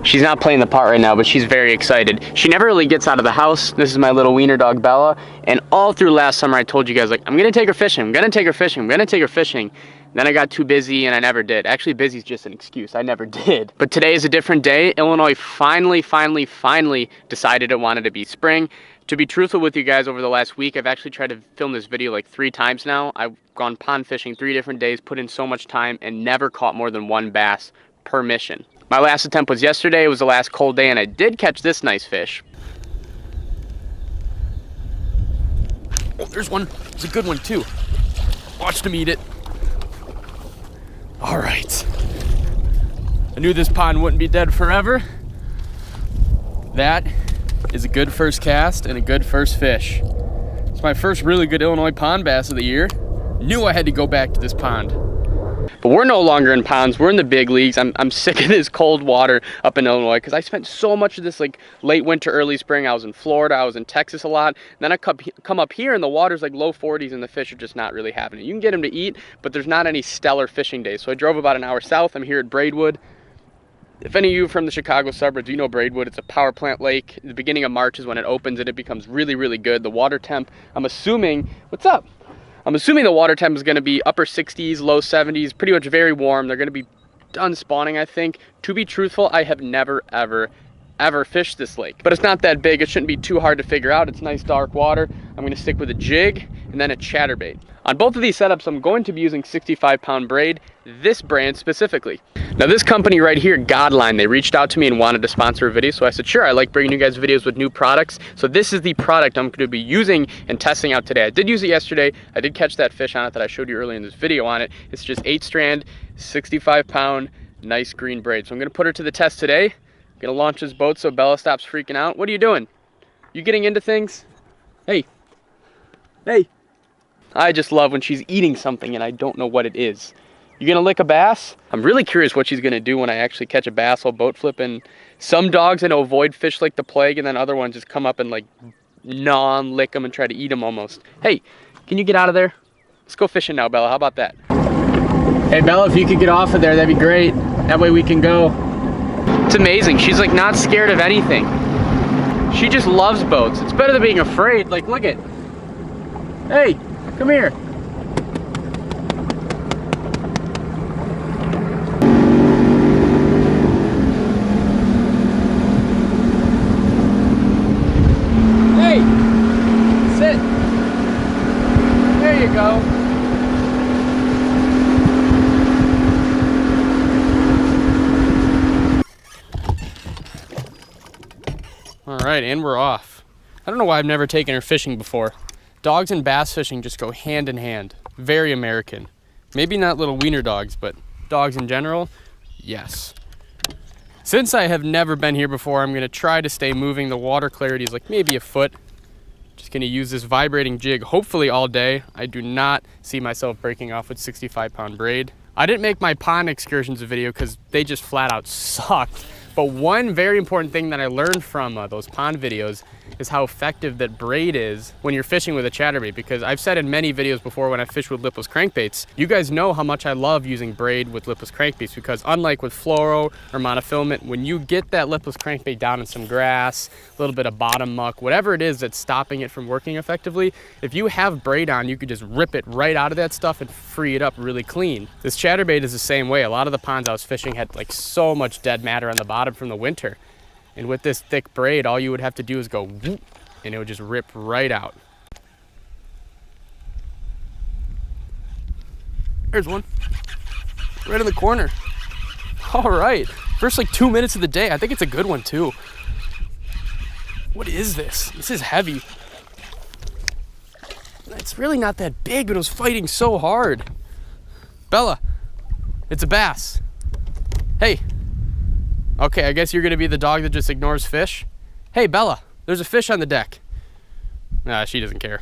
She's not playing the part right now, but she's very excited. She never really gets out of the house. This is my little wiener dog, Bella. And all through last summer, I told you guys, like, I'm gonna take her fishing, I'm gonna take her fishing, I'm gonna take her fishing. Then I got too busy and I never did. Actually, busy's just an excuse. I never did. But today is a different day. Illinois finally decided it wanted to be spring. To be truthful with you guys, over the last week, I've actually tried to film this video like 3 times now. I've gone pond fishing 3 different days, put in so much time, and never caught more than 1 bass per mission. My last attempt was yesterday. It was the last cold day, and I did catch this nice fish. Oh, there's one. It's a good one, too. Watched him eat it. All right. I knew this pond wouldn't be dead forever. That is a good first cast and a good first fish. It's my first really good Illinois pond bass of the year. Knew I had to go back to this pond. But we're no longer in ponds, we're in the big leagues. I'm sick of this cold water up in Illinois because I spent so much of this like late winter, early spring. I was in Florida, I was in Texas a lot. Then I come up here and the water's like low 40s and the fish are just not really having it. You can get them to eat, but there's not any stellar fishing days. So I drove about an hour south. I'm here at Braidwood. If any of you from the Chicago suburbs, you know Braidwood. It's a power plant lake. The beginning of March is when it opens and it becomes really good. The water temp, I'm assuming, what's up? I'm assuming the water temp is going to be upper 60s, low 70s, pretty much very warm. They're going to be done spawning, I think. To be truthful, I have never, ever fished this lake. But it's not that big. It shouldn't be too hard to figure out. It's nice dark water. I'm going to stick with a jig and then a chatterbait. On both of these setups, I'm going to be using 65-pound braid, this brand specifically. Now this company right here, Godline, they reached out to me and wanted to sponsor a video, so I said, sure, I like bringing you guys videos with new products. So this is the product I'm going to be using and testing out today. I did use it yesterday. I did catch that fish on it that I showed you earlier in this video on it. It's just 8-strand, 65-pound, nice green braid. So I'm going to put her to the test today. I'm going to launch this boat so Bella stops freaking out. What are you doing? You getting into things? Hey. Hey. I just love when she's eating something and I don't know what it is. You gonna lick a bass? I'm really curious what she's gonna do when I actually catch a bass while boat flipping. Some dogs I know avoid fish like the plague, and then other ones just come up and like gnaw and lick them and try to eat them almost. Hey, can you get out of there? Let's go fishing now, Bella. How about that? Hey, Bella, if you could get off of there, that'd be great. That way we can go. It's amazing. She's like not scared of anything. She just loves boats. It's better than being afraid. Like, look at. Hey, come here. Go. All right, and we're off. I don't know why I've never taken her fishing before. Dogs and bass fishing just go hand in hand. Very American. Maybe not little wiener dogs, but dogs in general, yes. Since I have never been here before, I'm gonna try to stay moving. The water clarity is like maybe a foot. Just gonna use this vibrating jig hopefully all day. I do not see myself breaking off with 65-pound braid. I didn't make my pond excursions a video because they just flat out sucked. But one very important thing that I learned from those pond videos is how effective that braid is when you're fishing with a chatterbait, because I've said in many videos before when I fish with lipless crankbaits, you guys know how much I love using braid with lipless crankbaits, because unlike with fluoro or monofilament, when you get that lipless crankbait down in some grass, a little bit of bottom muck, whatever it is that's stopping it from working effectively, if you have braid on, you could just rip it right out of that stuff and free it up really clean. This chatterbait is the same way. A lot of the ponds I was fishing had like so much dead matter on the bottom from the winter. And with this thick braid, all you would have to do is go whoop, and it would just rip right out. There's one. Right in the corner. All right. First like 2 minutes of the day. I think it's a good one too. What is this? This is heavy. It's really not that big, but it was fighting so hard. Bella, it's a bass. Hey. Okay, I guess you're gonna be the dog that just ignores fish. Hey, Bella, there's a fish on the deck. Nah, she doesn't care.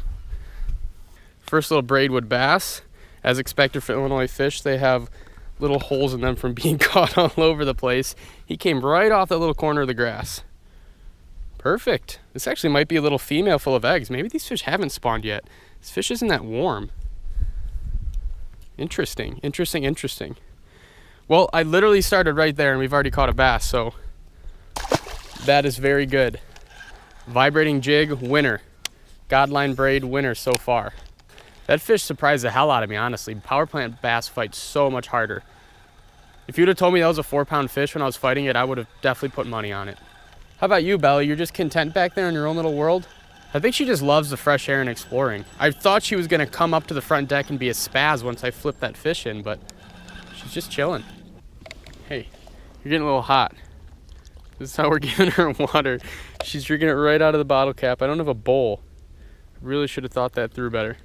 First little braidwood bass. As expected for Illinois fish, they have little holes in them from being caught all over the place. He came right off that little corner of the grass. Perfect. This actually might be a little female full of eggs. Maybe these fish haven't spawned yet. This fish isn't that warm. Interesting, interesting, interesting. Well, I literally started right there and we've already caught a bass, so That is very good. Vibrating jig, winner. Godline braid, winner so far. That fish surprised the hell out of me, honestly. Power plant bass fight so much harder. If you'd have told me that was a 4-pound fish when I was fighting it, I would have definitely put money on it. How about you, Bella? You're just content back there in your own little world? I think she just loves the fresh air and exploring. I thought she was gonna come up to the front deck and be a spaz once I flipped that fish in, but she's just chilling. Hey, you're getting a little hot. This is how we're giving her water. She's drinking it right out of the bottle cap. I don't have a bowl. Really should have thought that through better.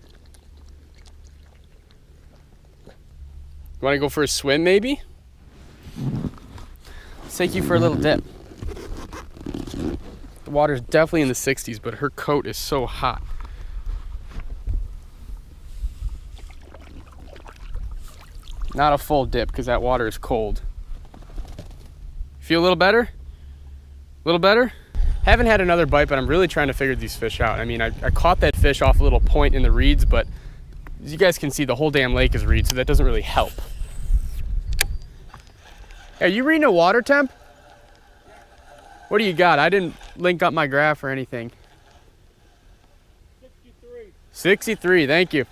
You want to go for a swim, maybe? Let's take you for a little dip. The water's definitely in the 60s, but her coat is so hot. Not a full dip because that water is cold. Feel a little better? A little better? Haven't had another bite, but I'm really trying to figure these fish out. I mean, I caught that fish off a little point in the reeds, but as you guys can see, the whole damn lake is reeds, so that doesn't really help. Are you reading a water temp? What do you got? I didn't link up my graph or anything. 63. 63, thank you.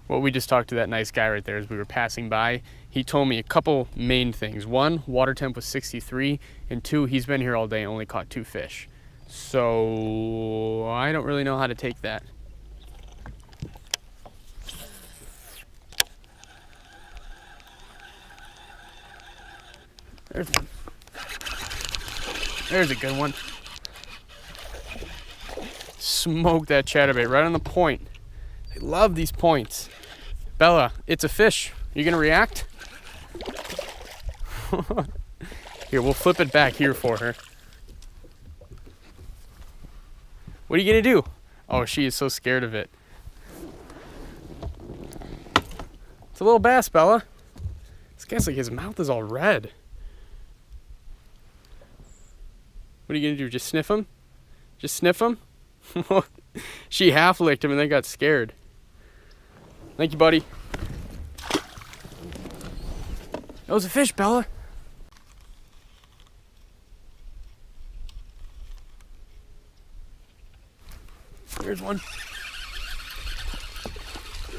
Well, we just talked to that nice guy right there as we were passing by. He told me a couple main things. One, water temp was 63, and two, he's been here all day and only caught 2 fish. So I don't really know how to take that. There's a good one. Smoke that chatterbait right on the point. I love these points. Bella, it's a fish. You gonna react? Here, we'll flip it back here for her. What are you gonna do? Oh, she is so scared of it. It's a little bass, Bella. This guy's like, his mouth is all red. What are you gonna do? Just sniff him? Just sniff him? She half licked him and then got scared. Thank you, buddy. That was a fish, Bella. There's one.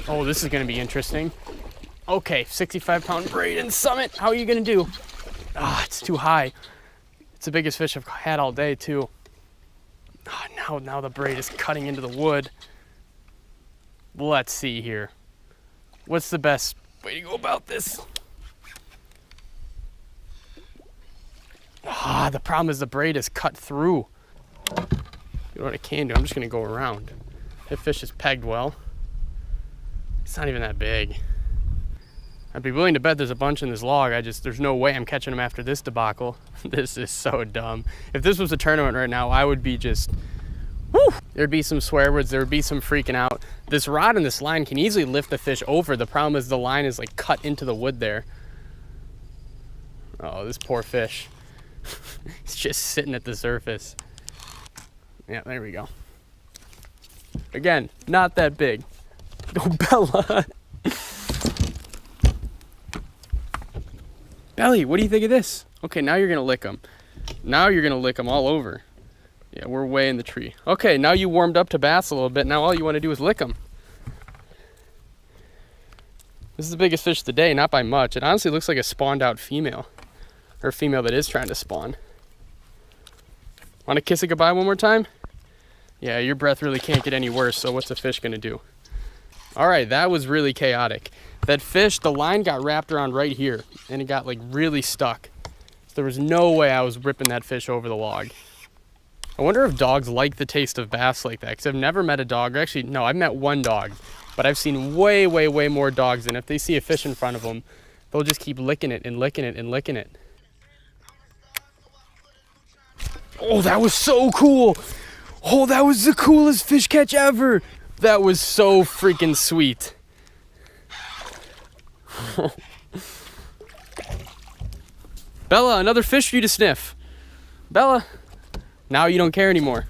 Oh, this is gonna be interesting. Okay, 65-pound braid and summit. How are you gonna do? Ah, it's too high. It's the biggest fish I've had all day, too. Oh, now the braid is cutting into the wood. Let's see here. What's the best way to go about this? The problem is the braid is cut through. You know what I can do? I'm just gonna go around. That fish is pegged well. It's not even that big. I'd be willing to bet there's a bunch in this log. There's no way I'm catching them after this debacle. This is so dumb. If this was a tournament right now, I would be just, woo! There'd be some swear words, there would be some freaking out. This rod and this line can easily lift the fish over. The problem is the line is like cut into the wood there. Oh, this poor fish. It's just sitting at the surface. Yeah, there we go. Again, not that big. Oh, Bella. Belly, what do you think of this? Okay, now you're gonna lick them. Now you're gonna lick them all over. Yeah, we're way in the tree. Okay, now you warmed up to bass a little bit. Now all you want to do is lick them. This is the biggest fish of the day, not by much. It honestly looks like a spawned out female. Or a female that is trying to spawn. Want to kiss it goodbye one more time? Yeah, your breath really can't get any worse, so what's a fish gonna do? All right, that was really chaotic. That fish, the line got wrapped around right here, and it got like really stuck. So there was no way I was ripping that fish over the log. I wonder if dogs like the taste of bass like that, because I've never met a dog, or actually, no, I've met one dog, but I've seen way, way, way more dogs, and if they see a fish in front of them, they'll just keep licking it and licking it and licking it. Oh, that was so cool. Oh, that was the coolest fish catch ever. That was so freaking sweet. Bella, another fish for you to sniff. Bella, now you don't care anymore.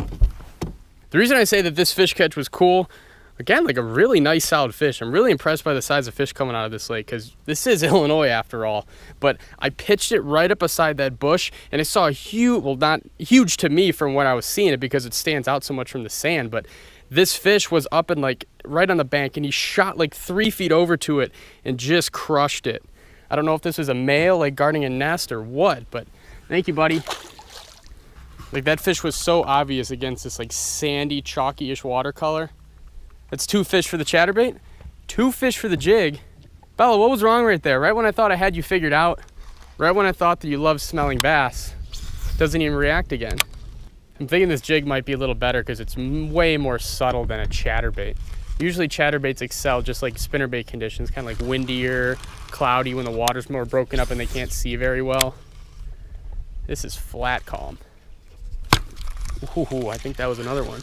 The reason I say that this fish catch was cool, Again, like a really nice solid fish. I'm really impressed by the size of fish coming out of this lake because this is Illinois after all. But I pitched it right up beside that bush and I saw a huge, well, not huge to me from when I was seeing it because it stands out so much from the sand, but this fish was up and like right on the bank and he shot like 3 feet over to it and just crushed it. I don't know if this was a male like guarding a nest or what, but thank you, buddy. Like that fish was so obvious against this like sandy, chalky-ish watercolor. That's 2 fish for the chatterbait, 2 fish for the jig. Bella, what was wrong right there? Right when I thought I had you figured out, right when I thought that you loved smelling bass, doesn't even react again. I'm thinking this jig might be a little better because it's way more subtle than a chatterbait. Usually chatterbaits excel just like spinnerbait conditions, kind of like windier, cloudy when the water's more broken up and they can't see very well. This is flat calm. Ooh, I think that was another one.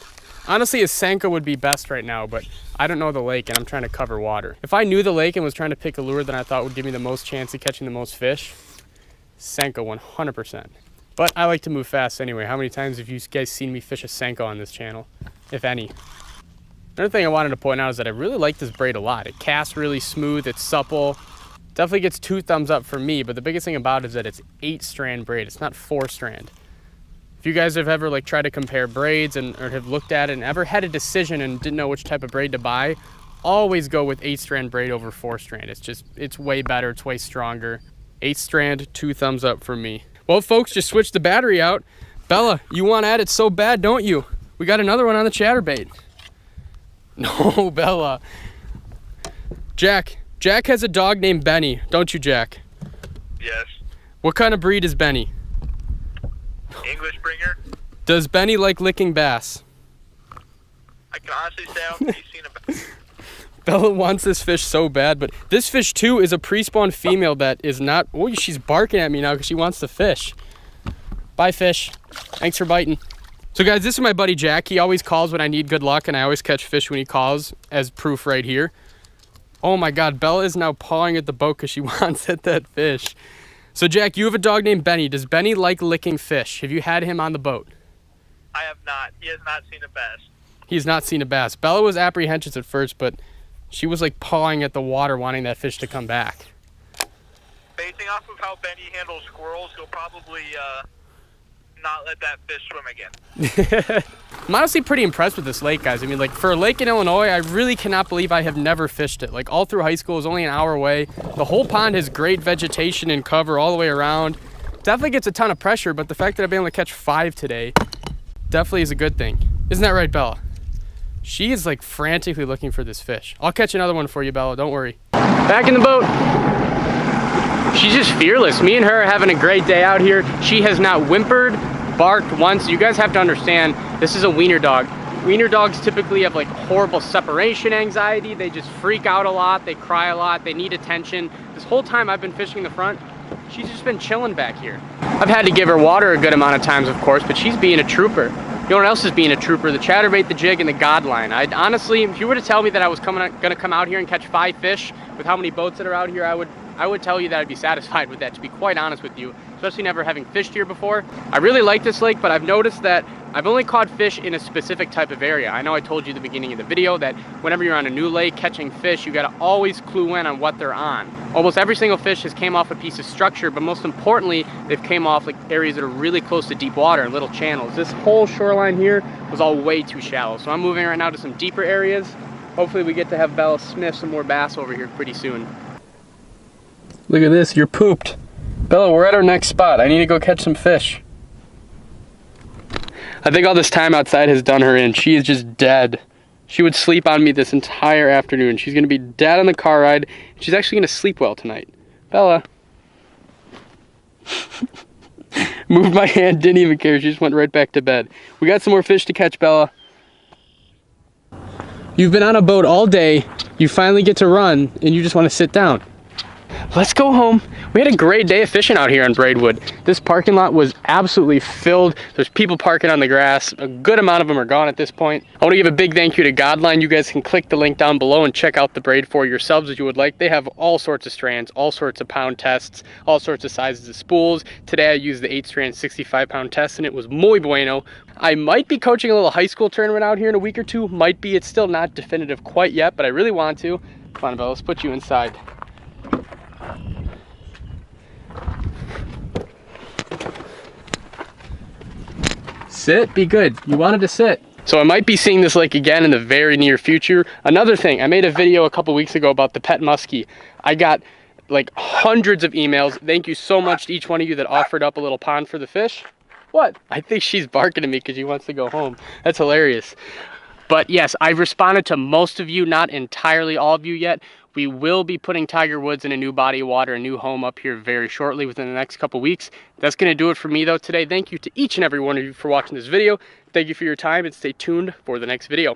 Honestly, a Senko would be best right now, but I don't know the lake and I'm trying to cover water. If I knew the lake and was trying to pick a lure that I thought would give me the most chance of catching the most fish, Senko 100%. But I like to move fast anyway. How many times have you guys seen me fish a Senko on this channel, if any? Another thing I wanted to point out is that I really like this braid a lot. It casts really smooth, it's supple. Definitely gets 2 thumbs up for me, but the biggest thing about it is that it's 8-strand braid. It's not 4-strand. If you guys have ever like tried to compare braids or have looked at it and ever had a decision and didn't know which type of braid to buy, always go with 8-strand braid over 4-strand. It's way better, it's way stronger. 8-strand, 2 thumbs up for me. Well, folks, just switched the battery out. Bella, you want at it so bad, don't you? We got another one on the chatterbait. No, Bella. Jack has a dog named Benny, don't you, Jack? Yes. What kind of breed is Benny? English bringer. Does Benny like licking bass? I can honestly say I've seen a Bella wants this fish so bad, but this fish too is a pre-spawn female that is not, oh, she's barking at me now because she wants to fish. Bye, fish. Thanks for biting. So guys, this is my buddy Jack. He always calls when I need good luck and I always catch fish when he calls, as proof right here. Oh my God, Bella is now pawing at the boat because she wants at that fish. So Jack, you have a dog named Benny. Does Benny like licking fish? Have you had him on the boat? I have not. He has not seen a bass. He's not seen a bass. Bella was apprehensive at first, but she was like pawing at the water wanting that fish to come back. Basing off of how Benny handles squirrels, he'll probably not let that fish swim again. I'm honestly pretty impressed with this lake, guys. I mean, like for a lake in Illinois, I really cannot believe I have never fished it. Like all through high school, it was only an hour away. The whole pond has great vegetation and cover all the way around. Definitely gets a ton of pressure, but the fact that I've been able to catch 5 today definitely is a good thing. Isn't that right, Bella? She is like frantically looking for this fish. I'll catch another one for you, Bella, don't worry. Back in the boat. She's just fearless. Me and her are having a great day out here. She has not whimpered, barked once. You guys have to understand, this is a wiener dog. Wiener dogs typically have like horrible separation anxiety. They just freak out a lot. They cry a lot. They need attention. This whole time I've been fishing the front, she's just been chilling back here. I've had to give her water a good amount of times, of course, but she's being a trooper. You know what else is being a trooper? The chatterbait, the jig, and the godline. I'd honestly, if you were to tell me that I was gonna come out here and catch 5 fish with how many boats that are out here, I would tell you that I'd be satisfied with that, to be quite honest with you, especially never having fished here before. I really like this lake, but I've noticed that I've only caught fish in a specific type of area. I know I told you at the beginning of the video that whenever you're on a new lake catching fish, you gotta always clue in on what they're on. Almost every single fish has came off a piece of structure, but most importantly, they've came off like areas that are really close to deep water and little channels. This whole shoreline here was all way too shallow. So I'm moving right now to some deeper areas. Hopefully we get to have Bella sniff some more bass over here pretty soon. Look at this, you're pooped. Bella, we're at our next spot. I need to go catch some fish. I think all this time outside has done her in. She is just dead. She would sleep on me this entire afternoon. She's gonna be dead on the car ride. She's actually gonna sleep well tonight. Bella. Moved my hand, didn't even care. She just went right back to bed. We got some more fish to catch, Bella. You've been on a boat all day. You finally get to run and you just want to sit down. Let's go home. We had a great day of fishing out here on Braidwood. This parking lot was absolutely filled. There's people parking on the grass. A good amount of them are gone at this point. I want to give a big thank you to Godline. You guys can click the link down below and check out the braid for yourselves as you would like. They have all sorts of strands, all sorts of pound tests, all sorts of sizes of spools. Today I used the 8-strand 65-pound test and it was muy bueno. I might be coaching a little high school tournament out here in a week or two. Might be. It's still not definitive quite yet, but I really want to. Come on, Bella, let's put you inside. Sit, be good. You wanted to sit. So I might be seeing this lake again in the very near future. Another thing, I made a video a couple weeks ago about the pet muskie. I got like hundreds of emails. Thank you so much to each one of you that offered up a little pond for the fish. What? I think she's barking at me because she wants to go home. That's hilarious. But yes, I've responded to most of you, not entirely all of you yet. We will be putting Tiger Woods in a new body of water, a new home up here very shortly within the next couple weeks. That's going to do it for me though today. Thank you to each and every one of you for watching this video. Thank you for your time and stay tuned for the next video.